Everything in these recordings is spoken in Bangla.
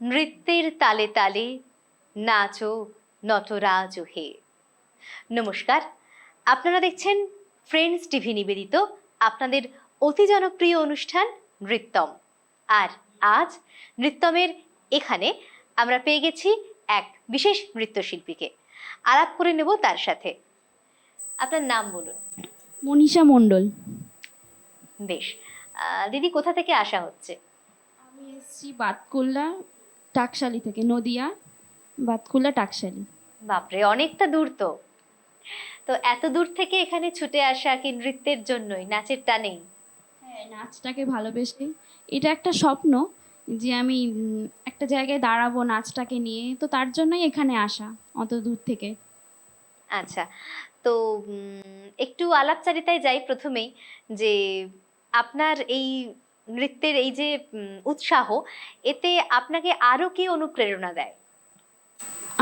নৃত্যের তালে তালে নাচো নটরাজ হে। নমস্কার, আপনারা দেখছেন ফ্রেন্ডস টিভি নিবেদিত আপনাদের অতি জনপ্রিয় অনুষ্ঠান নৃত্যম। আর আজ নৃত্যমের এখানে আমরা পেয়ে গেছি এক বিশেষ নৃত্যশিল্পীকে। আলাপ করে নেব তার সাথে। আপনার নাম বলুন। মনীষা মণ্ডল। বেশ, দিদি কোথা থেকে আসা হচ্ছে? আমি এসেছি বাতকুল্লা টাকশালি থেকে, নদিয়া বাতকুল্লা টাকশালি। বাপরে, অনেকটা দূর তো। তো এত দূর থেকে এখানে ছুটে আসা কি নৃত্যের জন্যই, নাচের টানেই? হ্যাঁ, নাচটাকে ভালোবেসে। এটা একটা স্বপ্ন যে আমি একটা জায়গায় দাঁড়াবো নাচটাকে নিয়ে, তো তার জন্যই এখানে আসা অত দূর থেকে। আচ্ছা, তো একটু আলাপচারিতায় যাই প্রথমেই, যে আপনার এই নৃত্যের এই যে উৎসাহ, এতে আপনাকে আরো কি অনুপ্রেরণা দেয়?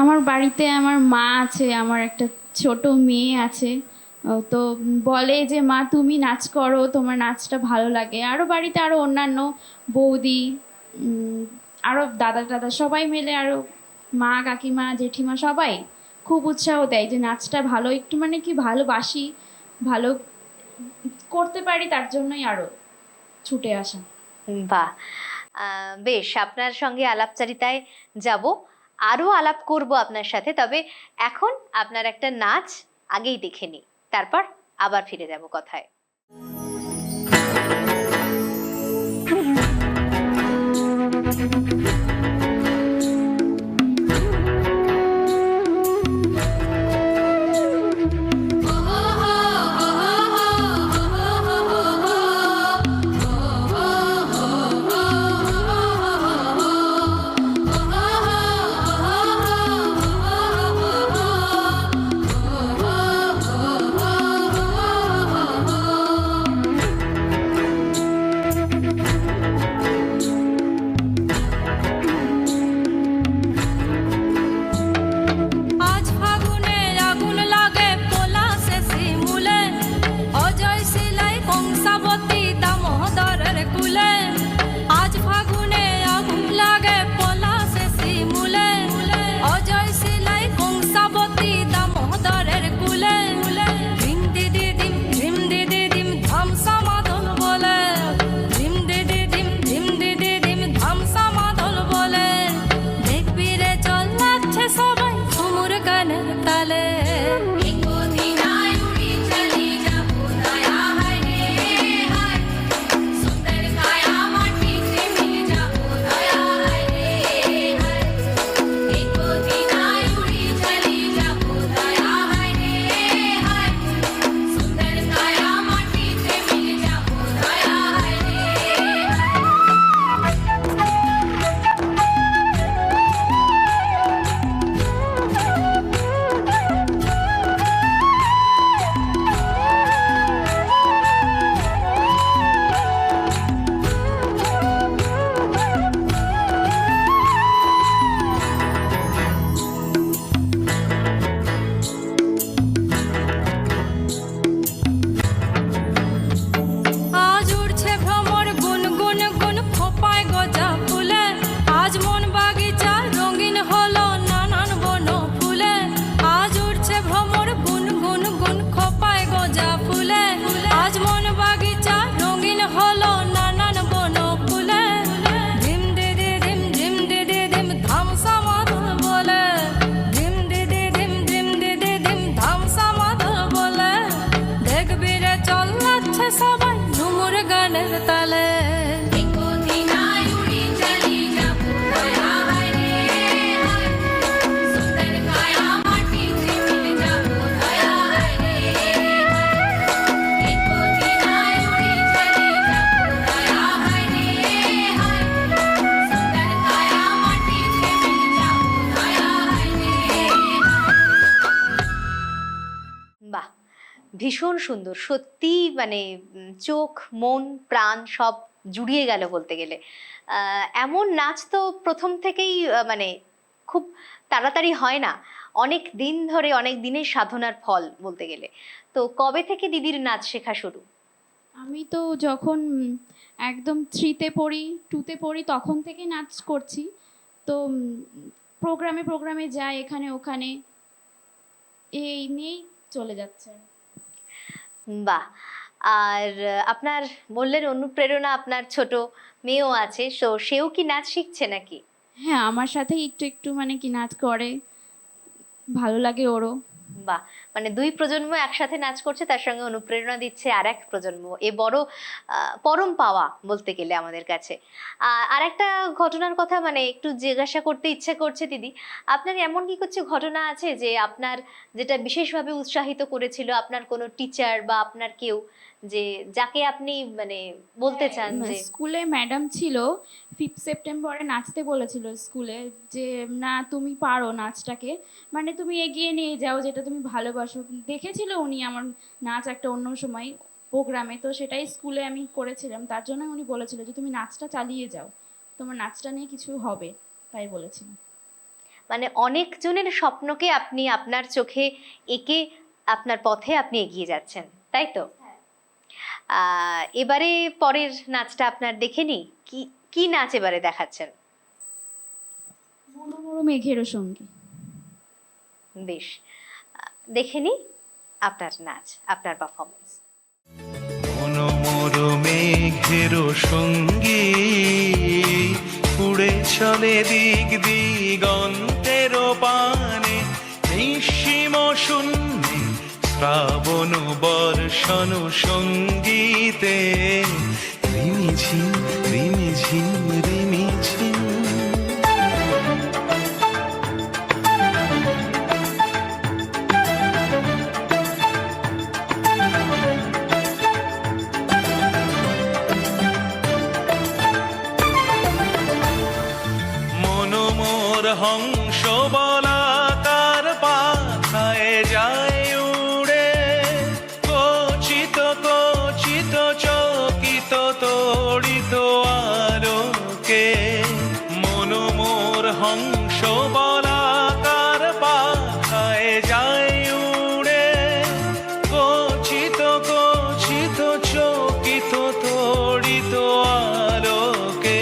আমার বাড়িতে আমার মা আছে, আমার একটা ছোট মেয়ে আছে। তো বলে যে মা তুমি নাচ করো, তোমার নাচটা ভালো লাগে। আরও বাড়িতে আরও অন্যান্য বৌদি, আরও দাদা দাদা সবাই মিলে, আরও মা কাকিমা জেঠিমা সবাই খুব উৎসাহ দেয় যে নাচটা ভালো, একটু মানে কি ভালোবাসি, ভালো করতে পারি, তার জন্যই আরও ছুটে আসা। বাহ, বেশ, আপনার সঙ্গে আলাপচারিতায় যাব, আরো আলাপ করব আপনার সাথে। তবে এখন আপনার একটা নাচ আগেই দেখে নিই, তারপর আবার ফিরে যাব কথায়। ভীষণ সুন্দর সত্যি, মানে চোখ মন প্রাণ সব জুড়িয়ে গেল বলতে গেলে। এমন নাচ তো প্রথম থেকেই মানে খুব তাড়াতাড়ি হয় না, অনেক দিন ধরে, অনেক দিনের সাধনার ফল বলতে গেলে। তো কবে থেকে দিদির নাচ শেখা শুরু? আমি তো যখন একদম 3তে পড়ি 2তে পড়ি তখন থেকে নাচ করছি। তো প্রোগ্রামে প্রোগ্রামে যায়, এখানে ওখানে, এই নিয়েই চলে যাচ্ছে। বাহ। আর আপনার বললেন অনুপ্রেরণা আপনার ছোট মেয়েও আছে, সেও কি নাচ শিখছে নাকি? হ্যাঁ, আমার সাথেই একটু একটু মানে কি নাচ করে, ভালো লাগে ওরও। বাহ, মানে দুই প্রজন্ম একসাথে নাচ করছে, তার সঙ্গে অনুপ্রেরণা দিচ্ছে আর এক প্রজন্ম, এ বড় পরম পাওয়া বলতে গেলে আমাদের কাছে। আর একটা ঘটনার কথা মানে একটু জিজ্ঞাসা করতে ইচ্ছে করছে দিদি, আপনার এমন কি কিছু ঘটনা আছে যে আপনার যেটা বিশেষভাবে উৎসাহিত করেছিল, আপনার কোনো টিচার বা আপনার কেউ, যে যাকে আপনি মানে বলতে চান যে স্কুলে ম্যাডাম ছিল, 5 সেপ্টেম্বরে নাচতে বলেছিল স্কুলে, যে না তুমি পারো নাচটাকে, মানে তুমি এগিয়ে নিয়ে যাও যেটা তুমি ভালোবাসো। দেখেছিল উনি আমার নাচ একটা অন্য সময় প্রোগ্রামে, তো সেটাই স্কুলে আমি করেছিলাম, তার জন্য উনি বলেছিল যে তুমি নাচটা চালিয়ে যাও, তোমার নাচটা নিয়ে কিছু হবে, তাই বলেছিলাম। মানে অনেকজনের স্বপ্নকে আপনি আপনার চোখে এঁকে আপনার পথে আপনি এগিয়ে যাচ্ছেন, তাই তো? এবারে পরের নাচটা আপনার দেখে নি, কি কি নাচ এবারে দেখাচ্ছেন? মনো মনো মেঘেরও সঙ্গী। বেশ, দেখে নি আপনার নাচ, আপনার পারফরমেন্স। মনোমর মেঘের সঙ্গী উড়ে চলে দিক দিগন্তের পানে, নিঃসীম শূন্যে শ্রাবণ বর্ষণ সঙ্গীতে, রিমিঝিম রিমিঝিম রিমিঝিম। মনোমোর হংস বলাকার পাথায় যায় উড়ে, কচিত কচিত চকিত তড়িত আলোকে। মনোমোর হংস বলাকার পাথায় যায় উড়ে, কচিত কচিত চকিত তড়িত আলোকে।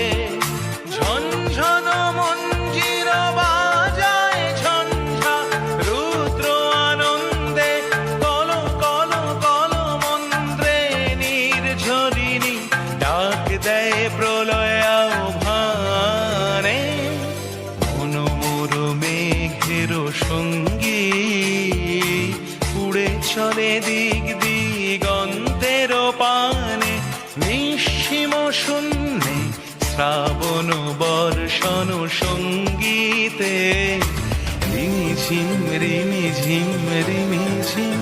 ঝনঝন মঞ্জির বাজায় ঝঞ্ঝা রুদ্র আনন্দে, কল কল কল মন্ত্রে নির্ঝরিণী ডাক দেয় প্রলয় আহ্বানে। মনোমর মেঘের সঙ্গী উড়ে চলে দিক দিগন্তের পানে, নিঃসীম শূন্যে শ্রাবণ বর্ষণ সঙ্গীতে, রিমিঝিম রিমিঝিম রিমিঝিম।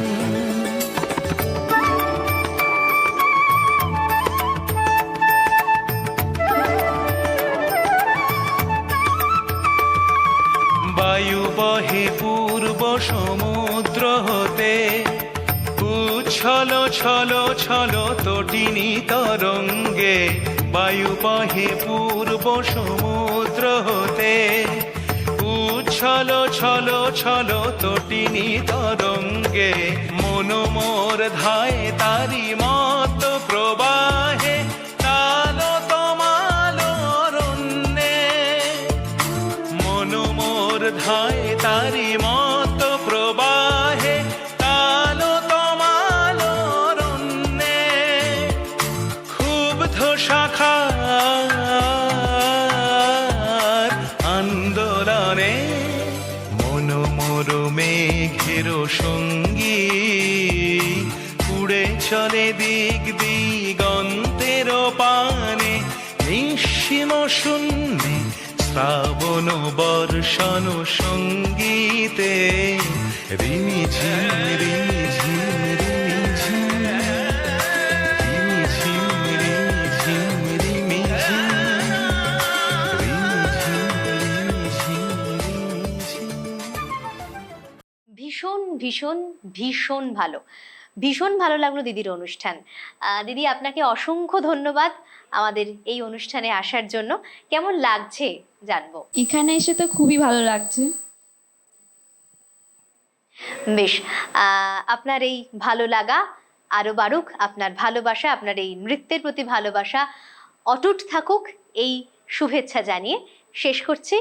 বায়ু বহে পূর্ব সমুদ্র হতে, উচ্ছল ছল ছল তটিনী তরঙ্গে। বায়ু বহে পূর্ব সমুদ্র হতে, উচ্ছল ছল ছল তটিনী তরঙ্গে। মনোমোর ধায় তারি মত প্রবাহে, তালো তমাল অরণ্যে। মনোমোর ধায় তারি মত প্রবাহে, তালো তমাল অরণ্যে। ক্ষুব্ধ শাখার আন্দোলনে, মনোমর মেঘের সঙ্গী উড়ে চলে দিক দিগন্তের পানে, নিঃসীম শূন্যে শ্রাবণ বর্ষণ সঙ্গীতে, রিমিঝিম রিমিঝিম রিমিঝিম রিমিঝিম রিমিঝিম রিমিঝিম রিমিঝিম রিমিঝিম। ভীষণ ভীষণ ভীষণ ভালো, ভীষণ ভালো লাগলো দিদির অনুষ্ঠান। দিদি আপনাকে অসংখ্য ধন্যবাদ আমাদের এই অনুষ্ঠানে আসার জন্য। কেমন লাগছে জানবো। এখানে এসে তো খুবই ভালো লাগছে। বেশ, আপনার এই ভালো লাগা আরো বাড়ুক, আপনার ভালোবাসা, আপনার এই নৃত্যের প্রতি ভালোবাসা অটুট থাকুক, এই শুভেচ্ছা জানিয়ে শেষ করছি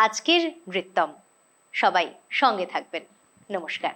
আজকের নৃত্যম। সবাই সঙ্গে থাকবেন। নমস্কার।